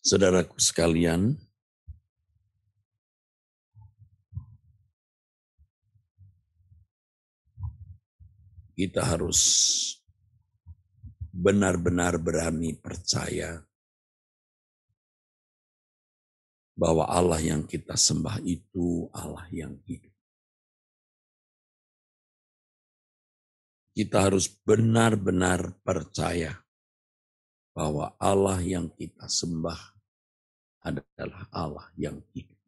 Saudaraku sekalian, kita harus benar-benar berani percaya bahwa Allah yang kita sembah itu Allah yang hidup. Kita harus benar-benar percaya bahwa Allah yang kita sembah adalah Allah yang hidup.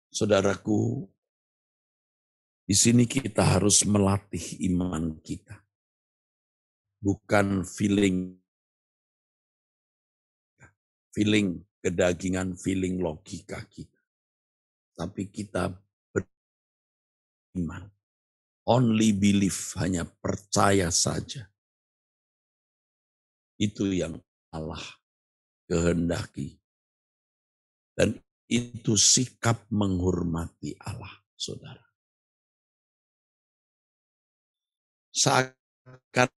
Saudaraku, di sini kita harus melatih iman kita. Bukan feeling kedagingan, feeling logika kita. Tapi kita beriman. Only believe, hanya percaya saja. Itu yang Allah kehendaki. Dan itu sikap menghormati Allah, saudara. Seakan-akan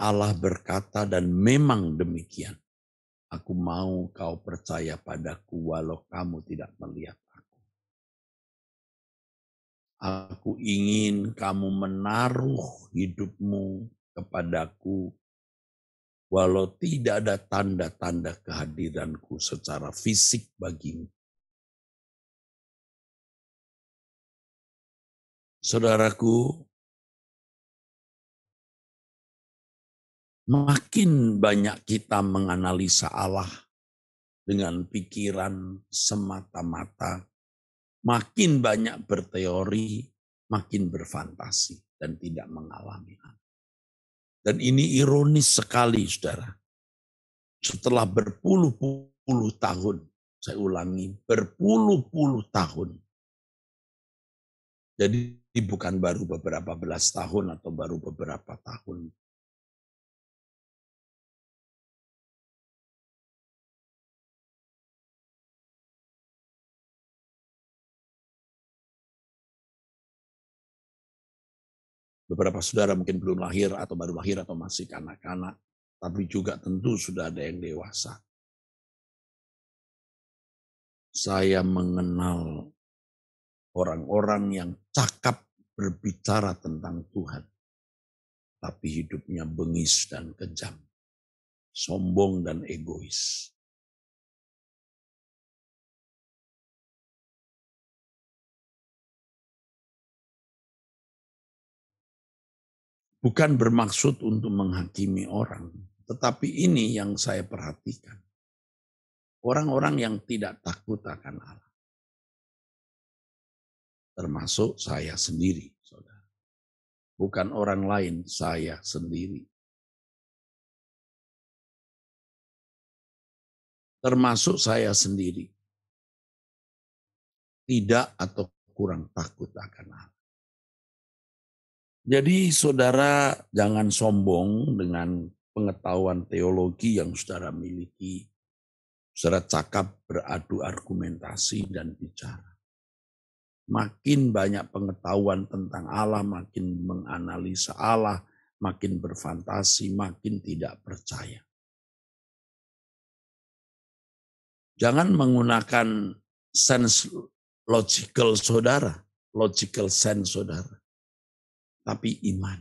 Allah berkata, dan memang demikian. Aku mau kau percaya padaku walau kamu tidak melihat aku. Aku ingin kamu menaruh hidupmu kepadaku walau tidak ada tanda-tanda kehadiranku secara fisik bagimu. Saudaraku, makin banyak kita menganalisa Allah dengan pikiran semata-mata, makin banyak berteori, makin berfantasi dan tidak mengalami. Dan ini ironis sekali, saudara. Setelah berpuluh-puluh tahun, saya ulangi, berpuluh-puluh tahun. Jadi bukan baru beberapa belas tahun atau baru beberapa tahun. Beberapa saudara mungkin belum lahir atau baru lahir atau masih kanak-kanak. Tapi juga tentu sudah ada yang dewasa. Saya mengenal orang-orang yang cakap berbicara tentang Tuhan. Tapi hidupnya bengis dan kejam. Sombong dan egois. Bukan bermaksud untuk menghakimi orang. Tetapi ini yang saya perhatikan. Orang-orang yang tidak takut akan Allah. Termasuk saya sendiri, saudara. Bukan orang lain, saya sendiri. Termasuk saya sendiri. Tidak atau kurang takut akan Allah. Jadi saudara jangan sombong dengan pengetahuan teologi yang saudara miliki. Saudara cakap beradu argumentasi dan bicara. Makin banyak pengetahuan tentang Allah, makin menganalisa Allah, makin berfantasi, makin tidak percaya. Jangan menggunakan sense logical saudara, logical sense saudara, tapi iman.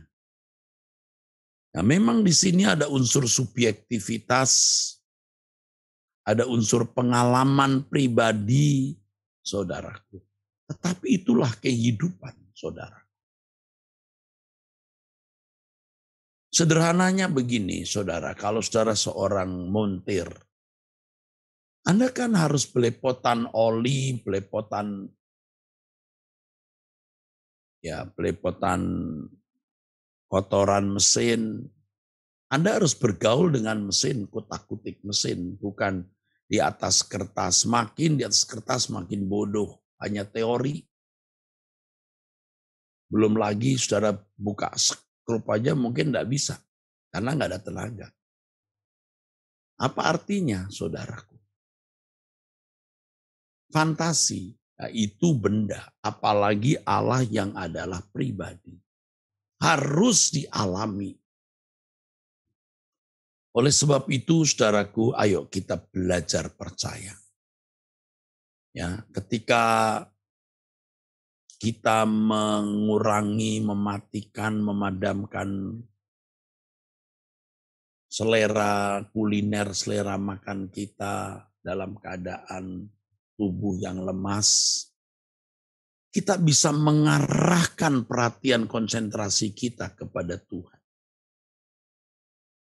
Nah, memang di sini ada unsur subjektivitas, ada unsur pengalaman pribadi saudaraku. Tetapi itulah kehidupan saudara. Sederhananya begini saudara, kalau saudara seorang montir, Anda kan harus belepotan oli, belepotan kotoran mesin. Anda harus bergaul dengan mesin, kutak-kutik mesin, bukan di atas kertas. Makin di atas kertas makin bodoh, hanya teori. Belum lagi saudara buka skrup aja mungkin tidak bisa, karena nggak ada tenaga. Apa artinya saudaraku? Fantasi, itu benda, apalagi Allah yang adalah pribadi. Harus dialami. Oleh sebab itu, saudaraku, ayo kita belajar percaya. Ya, ketika kita mengurangi, mematikan, memadamkan selera kuliner, selera makan kita dalam keadaan tubuh yang lemas, kita bisa mengarahkan perhatian konsentrasi kita kepada Tuhan.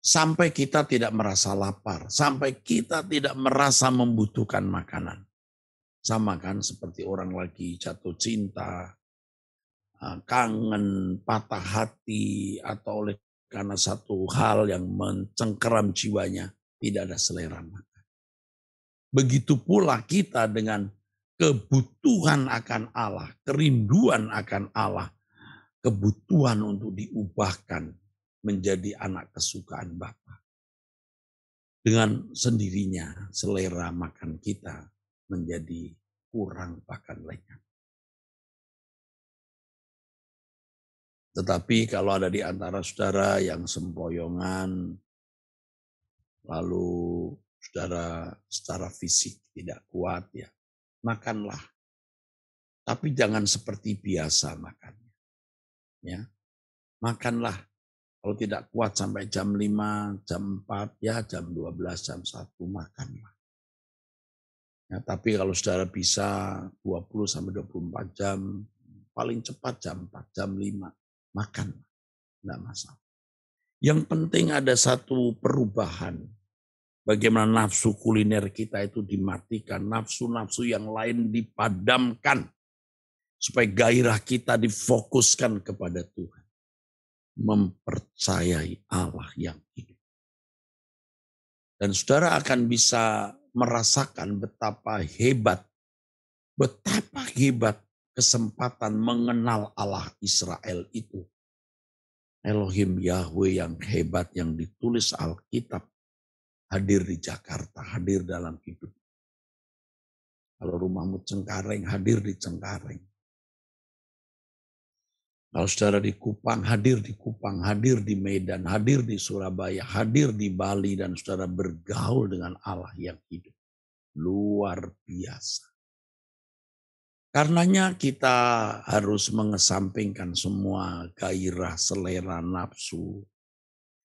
Sampai kita tidak merasa lapar, sampai kita tidak merasa membutuhkan makanan. Sama kan seperti orang lagi jatuh cinta, kangen, patah hati, atau oleh karena satu hal yang mencengkeram jiwanya, tidak ada selera makan. Begitu pula kita dengan kebutuhan akan Allah, kerinduan akan Allah, kebutuhan untuk diubahkan menjadi anak kesukaan Bapa. Dengan sendirinya selera makan kita menjadi kurang bahkan lenyap. Tetapi kalau ada di antara saudara yang sempoyongan, lalu saudara secara fisik tidak kuat, ya makanlah. Tapi jangan seperti biasa makannya. Ya, makanlah. Kalau tidak kuat sampai jam 5, jam 4, ya jam 12, jam 1 makanlah. Ya, tapi kalau saudara bisa 20 sampai 24 jam, paling cepat jam 4, jam 5, makan. Tidak masalah. Yang penting ada satu perubahan. Bagaimana nafsu kuliner kita itu dimatikan, nafsu-nafsu yang lain dipadamkan. Supaya gairah kita difokuskan kepada Tuhan. Mempercayai Allah yang hidup. Dan saudara akan bisa merasakan betapa hebat kesempatan mengenal Allah Israel itu. Elohim Yahweh yang hebat yang ditulis Alkitab hadir di Jakarta, hadir dalam hidup. Kalau rumahmu Cengkareng, hadir di Cengkareng. Kalau saudara di Kupang, hadir di Kupang, hadir di Medan, hadir di Surabaya, hadir di Bali, dan saudara bergaul dengan Allah yang hidup. Luar biasa. Karenanya kita harus mengesampingkan semua gairah, selera, nafsu,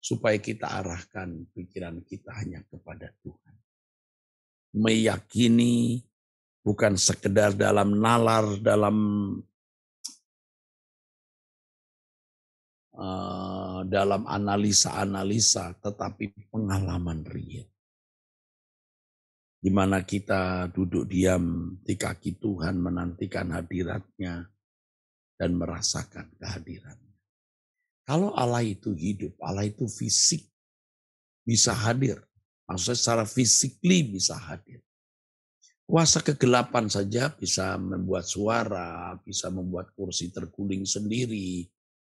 supaya kita arahkan pikiran kita hanya kepada Tuhan. Meyakini bukan sekedar dalam nalar, dalam analisa-analisa, tetapi pengalaman real. Di mana kita duduk diam di kaki Tuhan menantikan hadiratnya dan merasakan kehadirannya. Kalau Allah itu hidup, Allah itu fisik, bisa hadir. Maksudnya secara fisikly bisa hadir. Kuasa kegelapan saja bisa membuat suara, bisa membuat kursi terguling sendiri,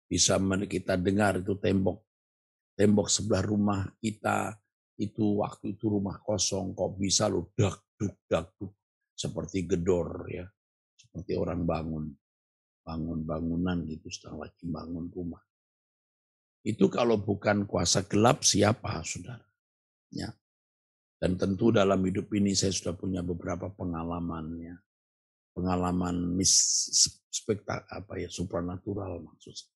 bisa kita dengar itu tembok sebelah rumah kita, itu waktu itu rumah kosong, kok bisa lo dak duk seperti gedor ya, seperti orang bangun bangunan gitu, sedang lagi bangun rumah. Itu kalau bukan kuasa gelap siapa, saudara? Ya. Dan tentu dalam hidup ini saya sudah punya beberapa pengalamannya. Pengalaman supranatural maksudnya.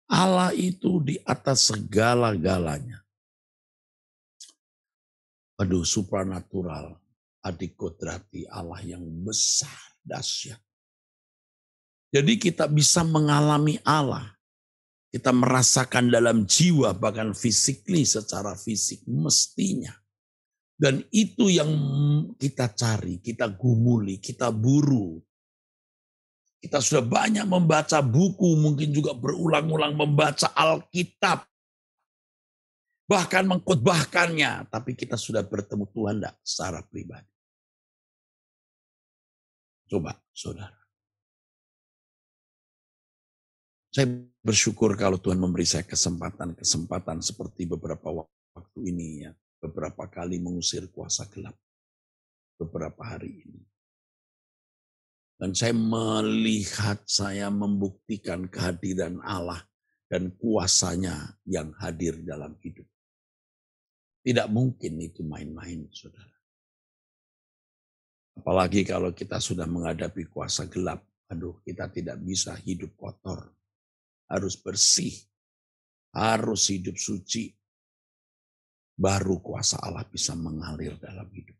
Allah itu di atas segala-galanya. Aduh, supranatural. Adik kodrati Allah yang besar, dahsyat. Jadi kita bisa mengalami Allah. Kita merasakan dalam jiwa, bahkan physically, secara fisik mestinya. Dan itu yang kita cari, kita gumuli, kita buru. Kita sudah banyak membaca buku, mungkin juga berulang-ulang membaca Alkitab. Bahkan mengkhotbahkannya, tapi kita sudah bertemu Tuhan enggak secara pribadi. Coba, saudara. Saya bersyukur kalau Tuhan memberi saya kesempatan seperti beberapa waktu ini ya. Beberapa kali mengusir kuasa gelap. Beberapa hari ini. Dan saya melihat, saya membuktikan kehadiran Allah dan kuasanya yang hadir dalam hidup. Tidak mungkin itu main-main, saudara. Apalagi kalau kita sudah menghadapi kuasa gelap. Aduh, kita tidak bisa hidup kotor. Harus bersih, harus hidup suci. Baru kuasa Allah bisa mengalir dalam hidup.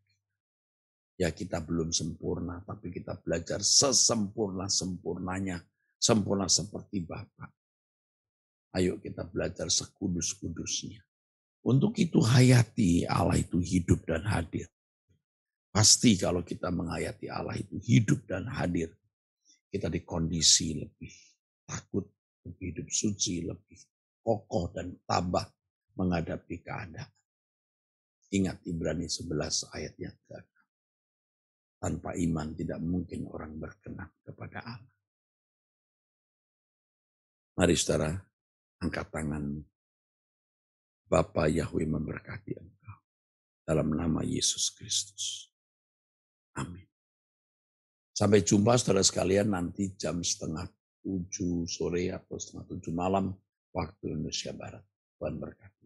Ya kita belum sempurna, tapi kita belajar sesempurna-sempurnanya. Sempurna seperti Bapa. Ayo kita belajar sekudus-kudusnya. Untuk itu hayati Allah itu hidup dan hadir. Pasti kalau kita menghayati Allah itu hidup dan hadir, kita di kondisi lebih takut, lebih hidup suci, lebih kokoh dan tabah menghadapi keadaan. Ingat Ibrani 11 ayat yang ke-6. Tanpa iman tidak mungkin orang berkenan kepada Allah. Mari saudara, angkat tangan. Bapa Yahweh memberkati engkau. Dalam nama Yesus Kristus. Amin. Sampai jumpa saudara sekalian nanti jam 6:30 sore atau 6:30 malam waktu Indonesia Barat. Tuhan berkati.